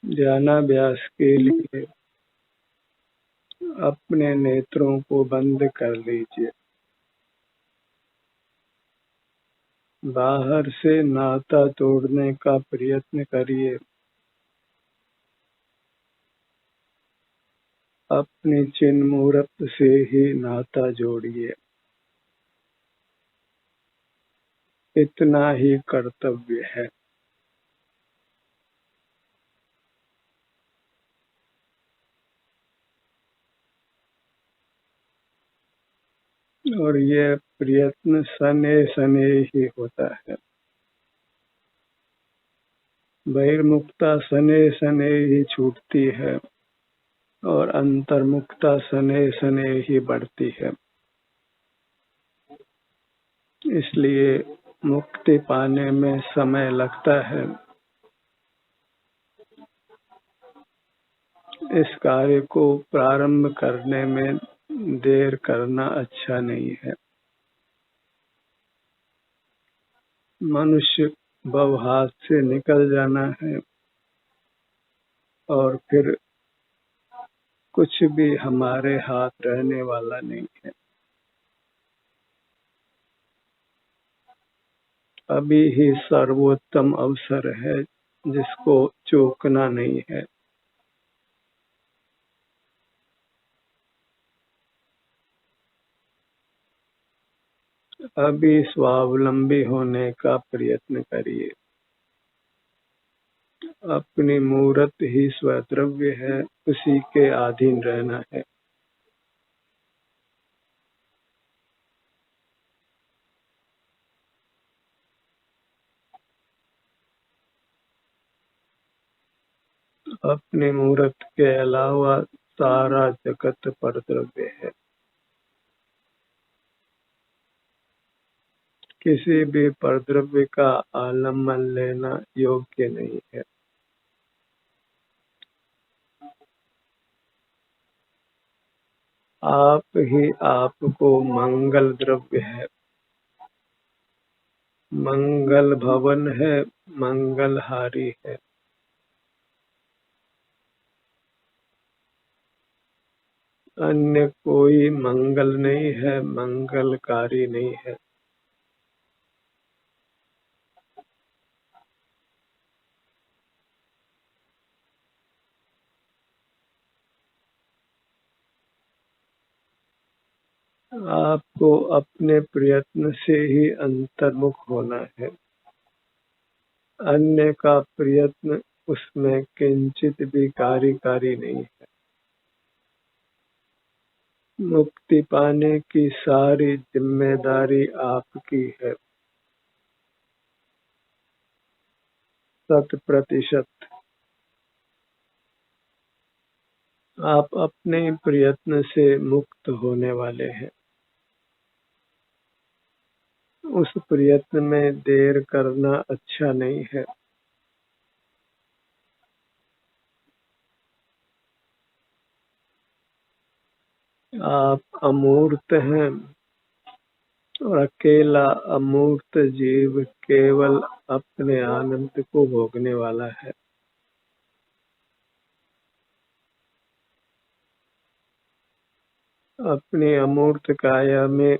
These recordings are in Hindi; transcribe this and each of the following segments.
ध्यानाभ्यास के लिए अपने नेत्रों को बंद कर लीजिए। बाहर से नाता तोड़ने का प्रयत्न करिए। अपनी चिन्ह मुहूर्त से ही नाता जोड़िए। इतना ही कर्तव्य है। और यह प्रयत्न शनैः शनैः ही होता है। बहिर्मुखता शनैः शनैः ही छूटती है और अंतर्मुखता शनैः शनैः ही बढ़ती है। इसलिए मुक्ति पाने में समय लगता है। इस कार्य को प्रारंभ करने में देर करना अच्छा नहीं है। मनुष्य भवहात से निकल जाना है और फिर कुछ भी हमारे हाथ रहने वाला नहीं है। अभी ही सर्वोत्तम अवसर है जिसको चूकना नहीं है। अभी स्वावलंबी होने का प्रयत्न करिए। अपनी मूर्त ही स्वद्रव्य है, उसी के अधीन रहना है। अपने मूर्त के अलावा सारा जगत परद्रव्य है। किसी भी परद्रव्य का आलम्बन लेना योग्य नहीं है। आप ही आपको मंगल द्रव्य है, मंगल भवन है, मंगलहारी है। अन्य कोई मंगल नहीं है, मंगलकारी नहीं है। आपको अपने प्रयत्न से ही अंतर्मुख होना है। अन्य का प्रयत्न उसमें किंचित भी कार्यकारी नहीं है। मुक्ति पाने की सारी जिम्मेदारी आपकी है, 100%। आप अपने प्रयत्न से मुक्त होने वाले हैं। उस प्रयत्न में देर करना अच्छा नहीं है। आप अमूर्त हैं और अकेला अमूर्त जीव केवल अपने आनंद को भोगने वाला है। अपनी अमूर्त काया में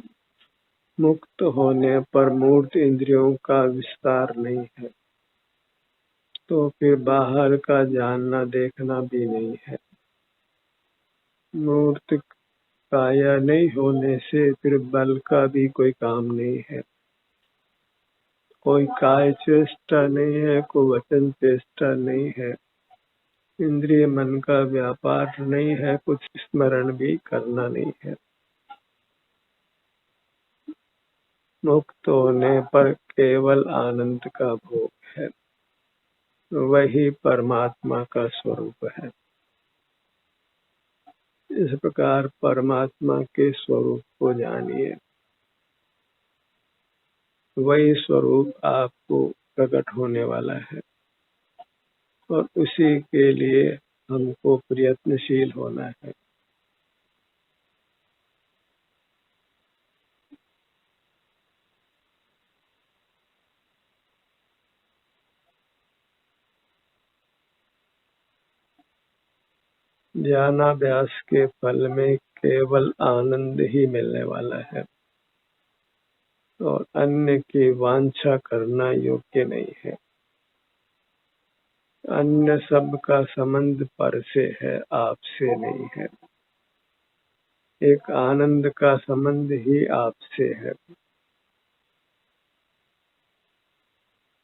मुक्त होने पर मूर्त इंद्रियों का विस्तार नहीं है, तो फिर बाहर का जानना देखना भी नहीं है। मूर्त काया नहीं होने से फिर बल का भी कोई काम नहीं है। कोई काय चेष्टा नहीं है, कोई वचन चेष्टा नहीं है, इंद्रिय मन का व्यापार नहीं है, कुछ स्मरण भी करना नहीं है। मुक्त होने पर केवल आनंद का भोग है। वही परमात्मा का स्वरूप है। इस प्रकार परमात्मा के स्वरूप को जानिए। वही स्वरूप आपको प्रकट होने वाला है और उसी के लिए हमको प्रयत्नशील होना है। ज्ञानाभ्यास के फल में केवल आनंद ही मिलने वाला है और अन्य की वांछा करना योग्य नहीं है। अन्य सब का संबंध पर से है, आपसे नहीं है। एक आनंद का संबंध ही आपसे है।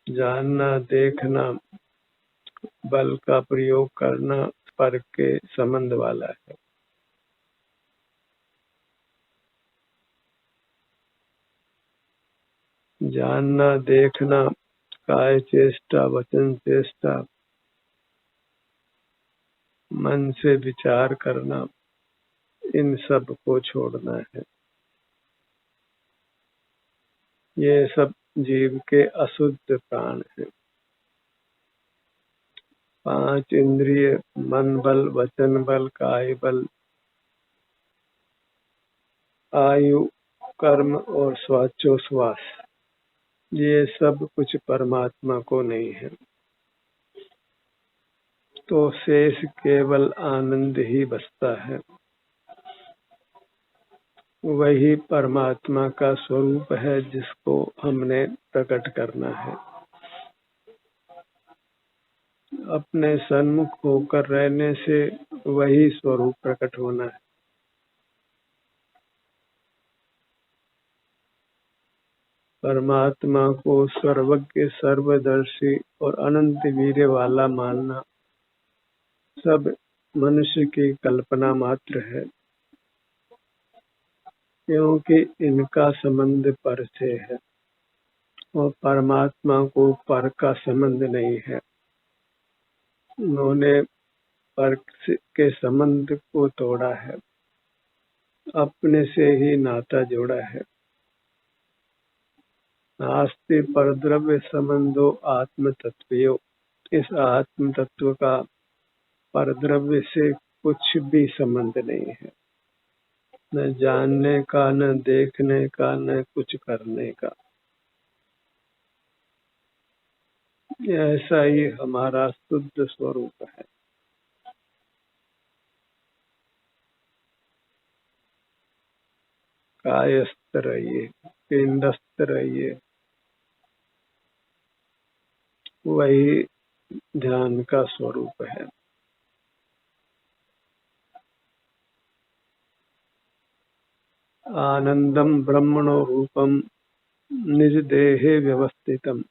जानना, देखना, बल का प्रयोग करना पर के संबंध वाला है। जानना, देखना, काय चेष्टा, वचन चेष्टा, मन से विचार करना, इन सब को छोड़ना है। ये सब जीव के अशुद्ध प्राण है। 5 इंद्रिय, मन बल, वचन बल, काय बल, आयु, कर्म और श्वासोच्छ्वास, ये सब कुछ परमात्मा को नहीं है। तो शेष केवल आनंद ही बचता है। वही परमात्मा का स्वरूप है जिसको हमने प्रकट करना है। अपने सन्मुख होकर रहने से वही स्वरूप प्रकट होना है। परमात्मा को सर्वज्ञ, सर्वदर्शी और अनंत वीर्य वाला मानना सब मनुष्य की कल्पना मात्र है, क्योंकि इनका संबंध पर से है और परमात्मा को पर का संबंध नहीं है। उन्होंने पर के संबंध को तोड़ा है, अपने से ही नाता जोड़ा है। नास्ति परद्रव्य संबंधो आत्म तत्वयो, इस आत्म तत्व का परद्रव्य से कुछ भी संबंध नहीं है, न जानने का, न देखने का, न कुछ करने का। ऐसा ही हमारा शुद्ध स्वरूप है। कायस्थ रहिए, पिंडस्थ रहिए, वही ध्यान का स्वरूप है। आनंदम ब्रह्मणो रूपम निज देहे व्यवस्थितम,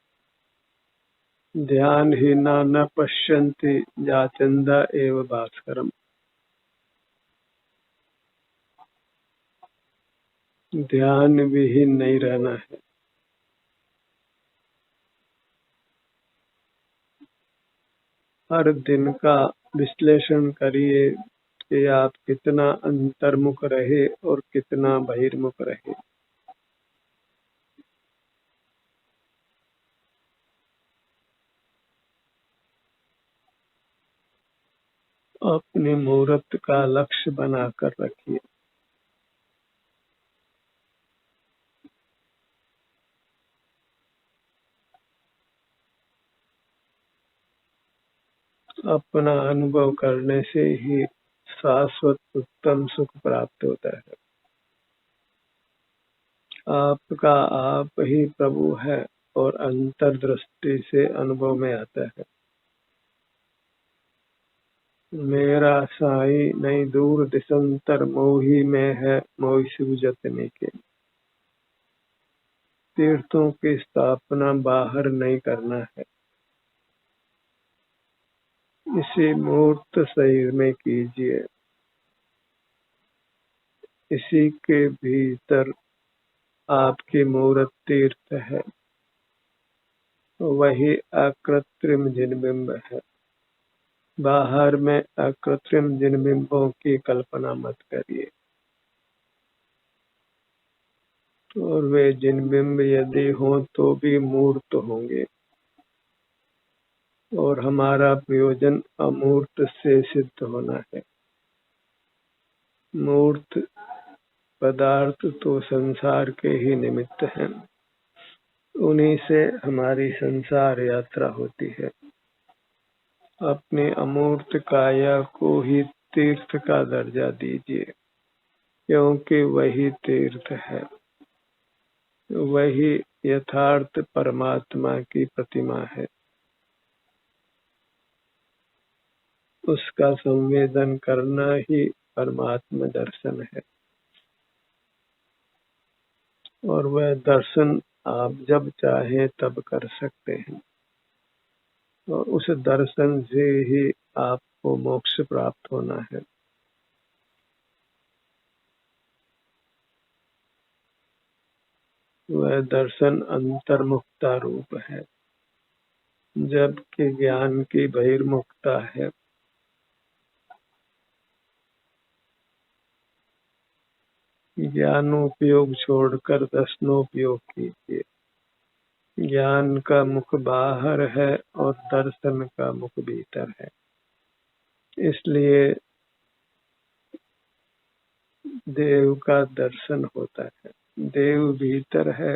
ध्यानहीना न पश्यन्ति याचन्दा एव भास्करम। ध्यान विहीन नहीं रहना है। हर दिन का विश्लेषण करिए कि आप कितना अंतर्मुख रहे और कितना बहिर्मुख रहे। अपने मुहूर्त का लक्ष्य बनाकर रखिए। अपना अनुभव करने से ही शाश्वत उत्तम सुख प्राप्त होता है। आपका आप ही प्रभु है और अंतर्दृष्टि से अनुभव में आता है। मेरा साई नहीं दूर दिसंतर, मोही में है मोहि सूझत नेके। तीर्थों की स्थापना बाहर नहीं करना है, इसी मूर्त शरीर में कीजिए। इसी के भीतर आपकी मूर्त तीर्थ है, वही अकृत्रिम जिनबिंब है। बाहर में अकृत्रिम जिनबिंबों की कल्पना मत करिए, और वे जिनबिंब यदि हों तो भी मूर्त होंगे, और हमारा प्रयोजन अमूर्त से सिद्ध होना है। मूर्त पदार्थ तो संसार के ही निमित्त हैं, उन्हीं से हमारी संसार यात्रा होती है। अपने अमूर्त काया को ही तीर्थ का दर्जा दीजिए, क्योंकि वही तीर्थ है, वही यथार्थ परमात्मा की प्रतिमा है। उसका संवेदन करना ही परमात्मा दर्शन है। और वह दर्शन आप जब चाहें तब कर सकते हैं, और उस दर्शन से ही आपको मोक्ष प्राप्त होना है। वह दर्शन अंतर्मुखता रूप है, जबकि ज्ञान की बहिर्मुखता है। ज्ञानोपयोग छोड़कर दर्शनोपयोग कीजिए। ज्ञान का मुख बाहर है और दर्शन का मुख भीतर है। इसलिए देव का दर्शन होता है। देव भीतर है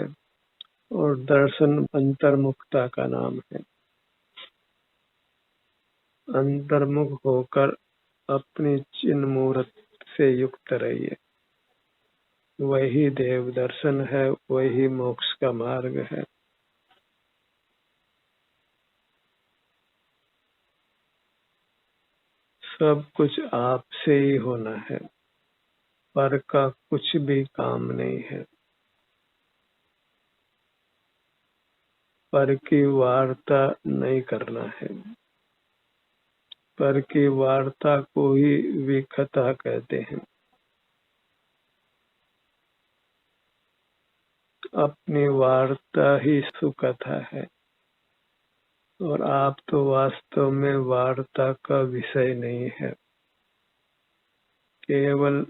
और दर्शन अंतर्मुखता का नाम है। अंतर्मुख होकर अपनी चिन्ह मूर्त से युक्त रहिए। वही देव दर्शन है, वही मोक्ष का मार्ग है। सब कुछ आपसे ही होना है, पर का कुछ भी काम नहीं है। पर की वार्ता नहीं करना है। पर की वार्ता को ही विकथा कहते हैं। अपनी वार्ता ही सुकथा है, और आप तो वास्तव में वार्ता का विषय नहीं है, केवल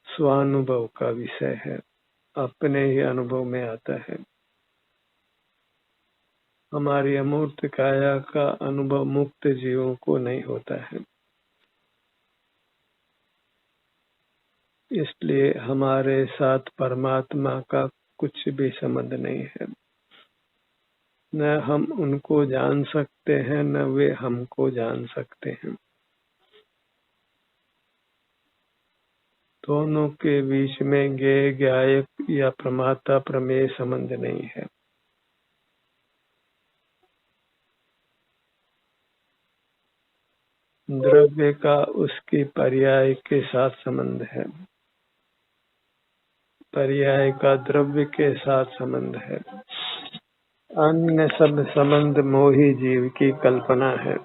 स्वानुभव का विषय है, अपने ही अनुभव में आता है। हमारी अमूर्त काया का अनुभव मुक्त जीवों को नहीं होता है। इसलिए हमारे साथ परमात्मा का कुछ भी संबंध नहीं है। न हम उनको जान सकते हैं, न वे हमको जान सकते हैं। दोनों के बीच में ज्ञेय ज्ञायक या प्रमाता प्रमेय संबंध नहीं है। द्रव्य का उसकी पर्याय के साथ संबंध है, पर्याय का द्रव्य के साथ संबंध है। अन्य सब संबंध मोही जीव की कल्पना है।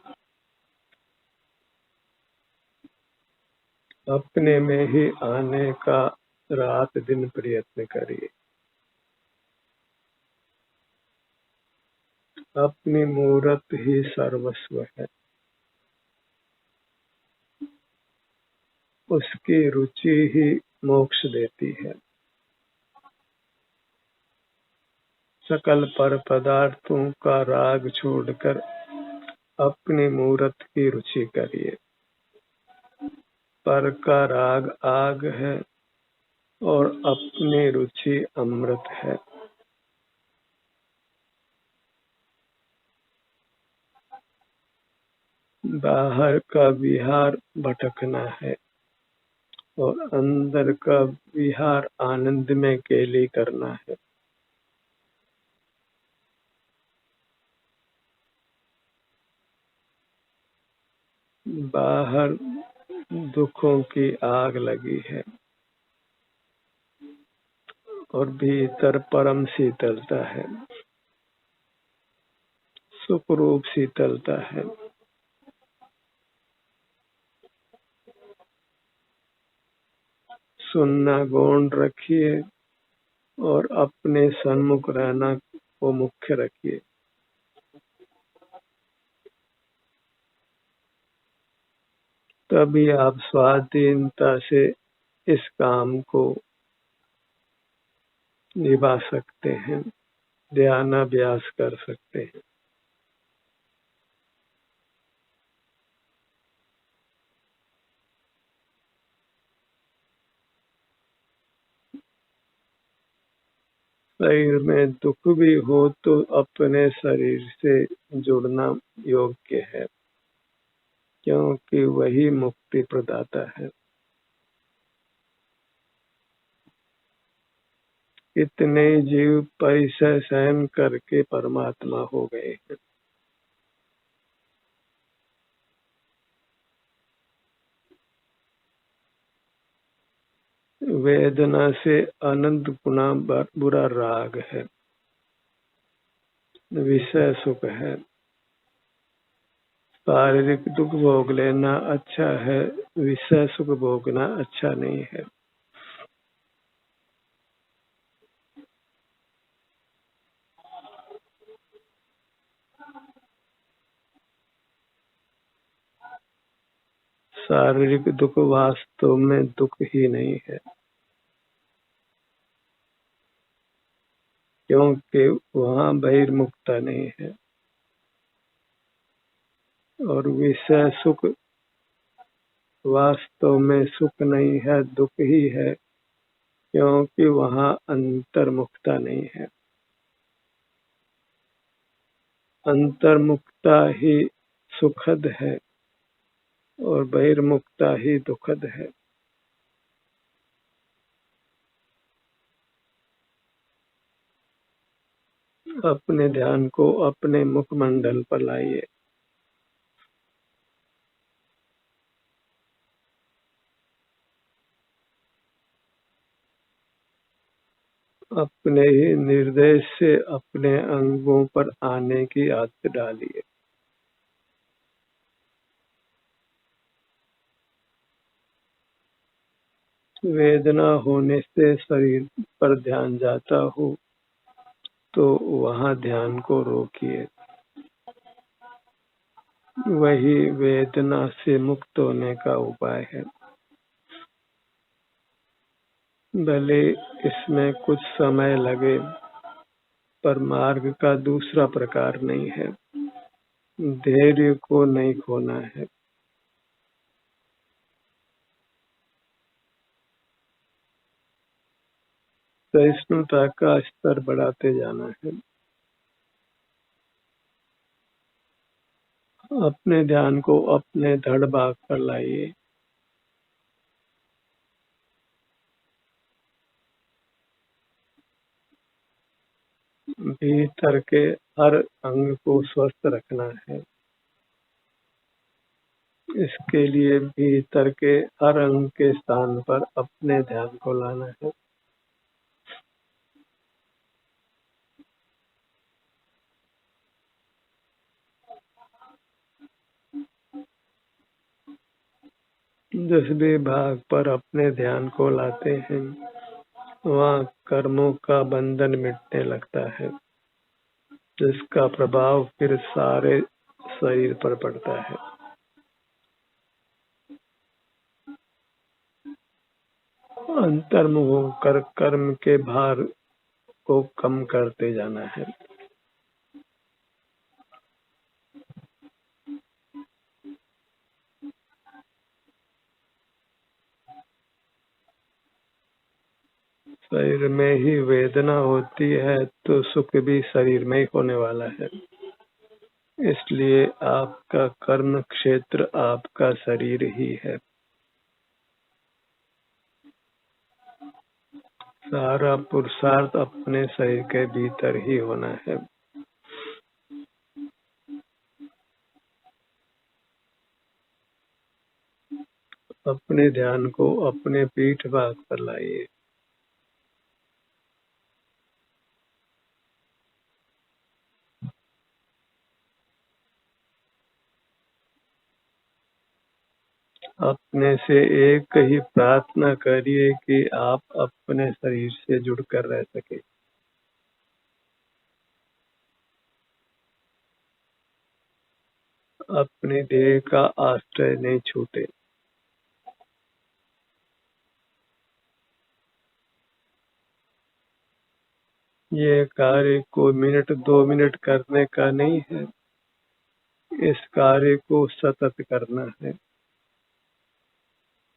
अपने में ही आने का रात दिन प्रयत्न करिए। अपनी मूर्त ही सर्वस्व है। उसकी रुचि ही मोक्ष देती है। सकल पर पदार्थों का राग छोड़कर अपनी मूर्त की रुचि करिए। पर का राग आग है और अपनी रुचि अमृत है। बाहर का विहार भटकना है और अंदर का विहार आनंद में केली करना है। बाहर दुखों की आग लगी है और भीतर परम शीतलता है, सुखरूप शीतलता है। सुनना गौण रखिए और अपने सन्मुख रहना को मुख्य रखिए। तभी आप स्वाधीनता से इस काम को निभा सकते हैं, ध्यानाभ्यास कर सकते हैं। शरीर में दुख भी हो तो अपने शरीर से जुड़ना योग्य है। क्योंकि वही मुक्ति प्रदाता है। इतने जीव परिसर सहन करके परमात्मा हो गए हैं। वेदना से अनंत गुना बुरा राग है, विषय सुख है। शारीरिक दुख भोग लेना अच्छा है, विषय सुख भोगना अच्छा नहीं है। शारीरिक दुख वास्तव में दुख ही नहीं है, क्योंकि वहाँ बहिर्मुखता नहीं है। और विषय सुख वास्तव में सुख नहीं है, दुख ही है, क्योंकि वहाँ अंतर्मुखता नहीं है। अंतर्मुखता ही सुखद है और बहिर्मुखता ही दुखद है। अपने ध्यान को अपने मुखमंडल पर लाइए। अपने ही निर्देश से अपने अंगों पर आने की आदत डालिए। वेदना होने से शरीर पर ध्यान जाता हो तो वहाँ ध्यान को रोकिए। वही वेदना से मुक्त होने का उपाय है। भले इसमें कुछ समय लगे, पर मार्ग का दूसरा प्रकार नहीं है। धैर्य को नहीं खोना है। सहिष्णुता का स्तर बढ़ाते जाना है। अपने ध्यान को अपने धड़ भाग पर लाइए। भीतर के हर अंग को स्वस्थ रखना है। इसके लिए भीतर के हर अंग के स्थान पर अपने ध्यान को लाना है। जिस भी भाग पर अपने ध्यान को लाते हैं, वहाँ कर्मों का बंधन मिटने लगता है, जिसका प्रभाव फिर सारे शरीर पर पड़ता है। अंतर्मुख होकर कर्म के भार को कम करते जाना है। शरीर में ही वेदना होती है तो सुख भी शरीर में ही होने वाला है। इसलिए आपका कर्म क्षेत्र आपका शरीर ही है। सारा पुरुषार्थ अपने शरीर के भीतर ही होना है। अपने ध्यान को अपने पीठ भाग पर लाइए। अपने से एक ही प्रार्थना करिए कि आप अपने शरीर से जुड़कर रह सके। अपने देह का आश्रय नहीं छूटे। ये कार्य को मिनट 2 मिनट करने का नहीं है, इस कार्य को सतत करना है,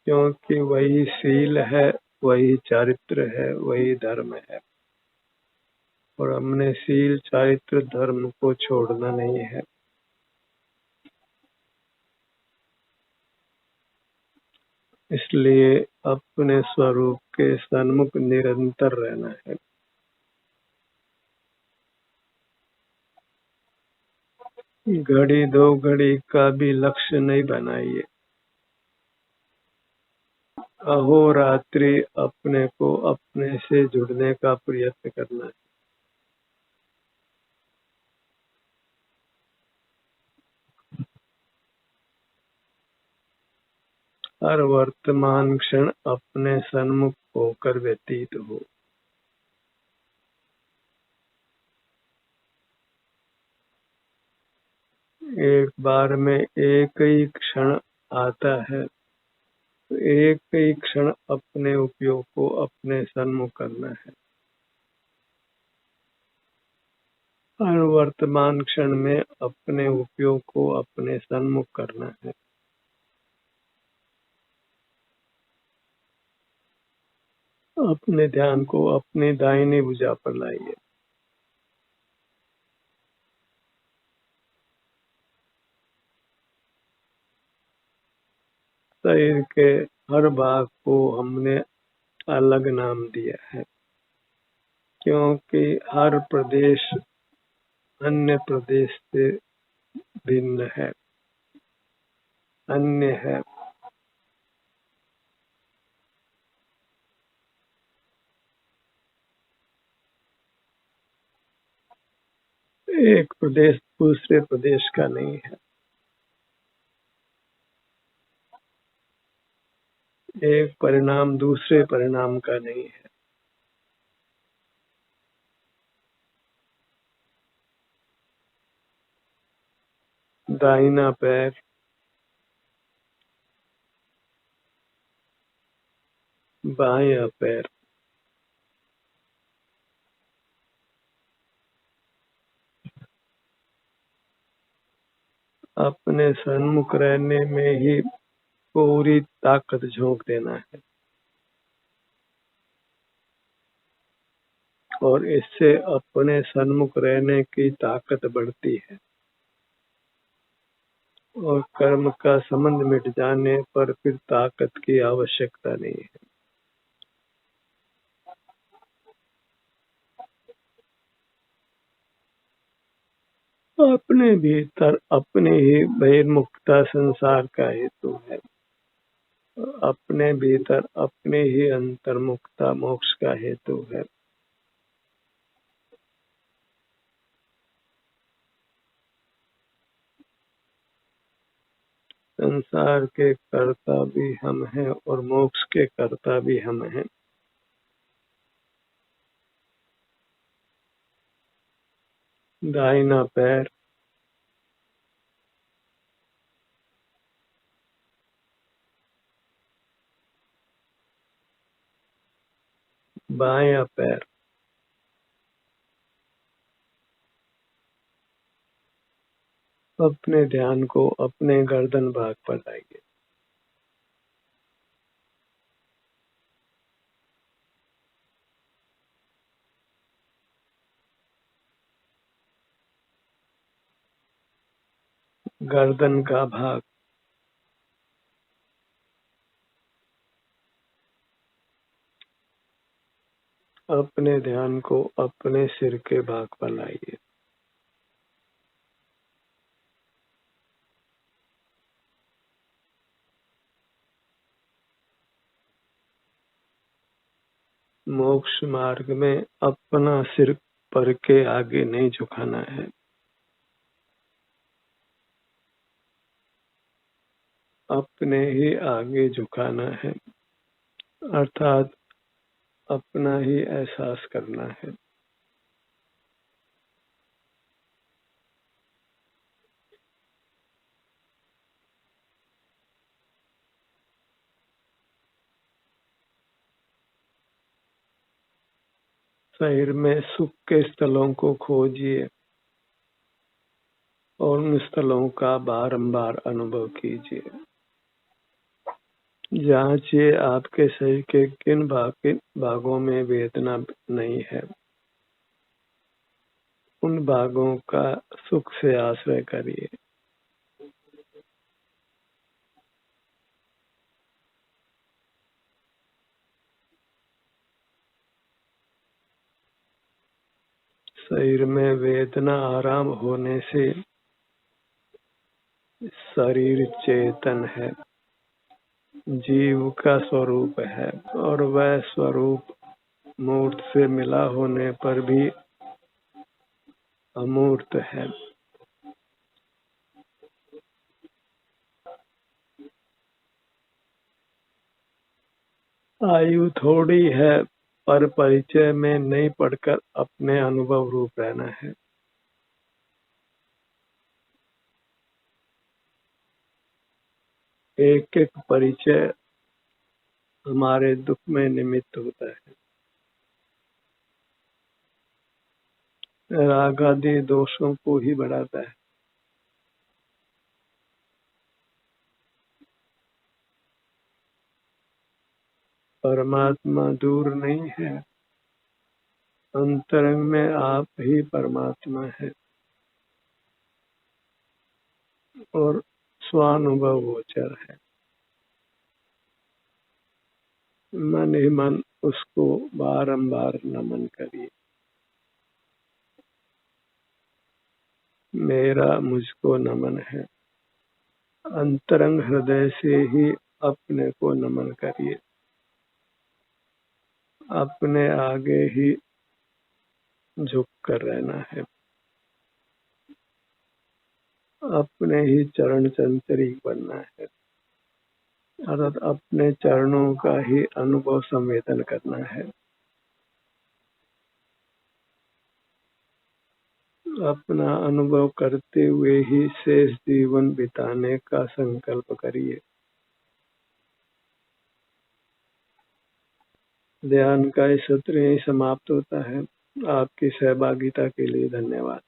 क्योंकि वही शील है, वही चारित्र है, वही धर्म है। और हमने शील चारित्र धर्म को छोड़ना नहीं है। इसलिए अपने स्वरूप के सन्मुख निरंतर रहना है। घड़ी दो घड़ी का भी लक्ष्य नहीं बनाइए। अहोरात्रि अपने को अपने से जुड़ने का प्रयत्न करना है। हर वर्तमान क्षण अपने सन्मुख होकर व्यतीत हो। एक बार में एक ही क्षण आता है, तो एक ही क्षण अपने उपयोग को अपने सन्मुख करना है। हर वर्तमान क्षण में अपने उपयोग को अपने सन्मुख करना है। अपने ध्यान को अपनी दाहिनी भुजा पर लाइए। शरीर के हर भाग को हमने अलग नाम दिया है, क्योंकि हर प्रदेश अन्य प्रदेश से भिन्न है, अन्य है। एक प्रदेश दूसरे प्रदेश का नहीं है। एक परिणाम दूसरे परिणाम का नहीं है। दाहिना पैर, बायां पैर, अपने सन्मुख रहने में ही पूरी ताकत झोंक देना है, और इससे अपने सन्मुख रहने की ताकत बढ़ती है, और कर्म का संबंध मिट जाने पर फिर ताकत की आवश्यकता नहीं है। अपने भीतर अपने ही बहिर्मुखता संसार का हेतु है। अपने भीतर अपने ही अंतर्मुखता मोक्ष का हेतु है। संसार के कर्ता भी हम हैं और मोक्ष के कर्ता भी हम हैं। दाहिना पैर, बायां पैर, अपने ध्यान को अपने गर्दन भाग पर लाइए। गर्दन का भाग, अपने ध्यान को अपने सिर के भाग पर लाइए। मोक्ष मार्ग में अपना सिर पर के आगे नहीं झुकाना है, अपने ही आगे झुकाना है, अर्थात अपना ही एहसास करना है। शरीर में सुख के स्थलों को खोजिए और उन स्थलों का बारंबार अनुभव कीजिए। जांचिए आपके शरीर के किन भागों में वेदना नहीं है, उन भागों का सुख से आश्रय करिए। शरीर में वेदना आराम होने से शरीर चेतन है, जीव का स्वरूप है, और वह स्वरूप मूर्त से मिला होने पर भी अमूर्त है। आयु थोड़ी है, पर परिचय में नहीं पढ़कर अपने अनुभव रूप रहना है। एक एक परिचय हमारे दुख में निमित्त होता है। राग आदि दोषों को ही बढ़ाता है। परमात्मा दूर नहीं है, अंतरंग में आप ही परमात्मा है और स्वानुभव गोचर है। मन ही मन उसको बारंबार नमन करिए। मेरा मुझको नमन है। अंतरंग हृदय से ही अपने को नमन करिए। अपने आगे ही झुक कर रहना है। अपने ही चरण चंचरी बनना है, अर्थात अपने चरणों का ही अनुभव संवेदन करना है। अपना अनुभव करते हुए ही शेष जीवन बिताने का संकल्प करिए। ध्यान का ये सत्र यही समाप्त होता है। आपकी सहभागिता के लिए धन्यवाद।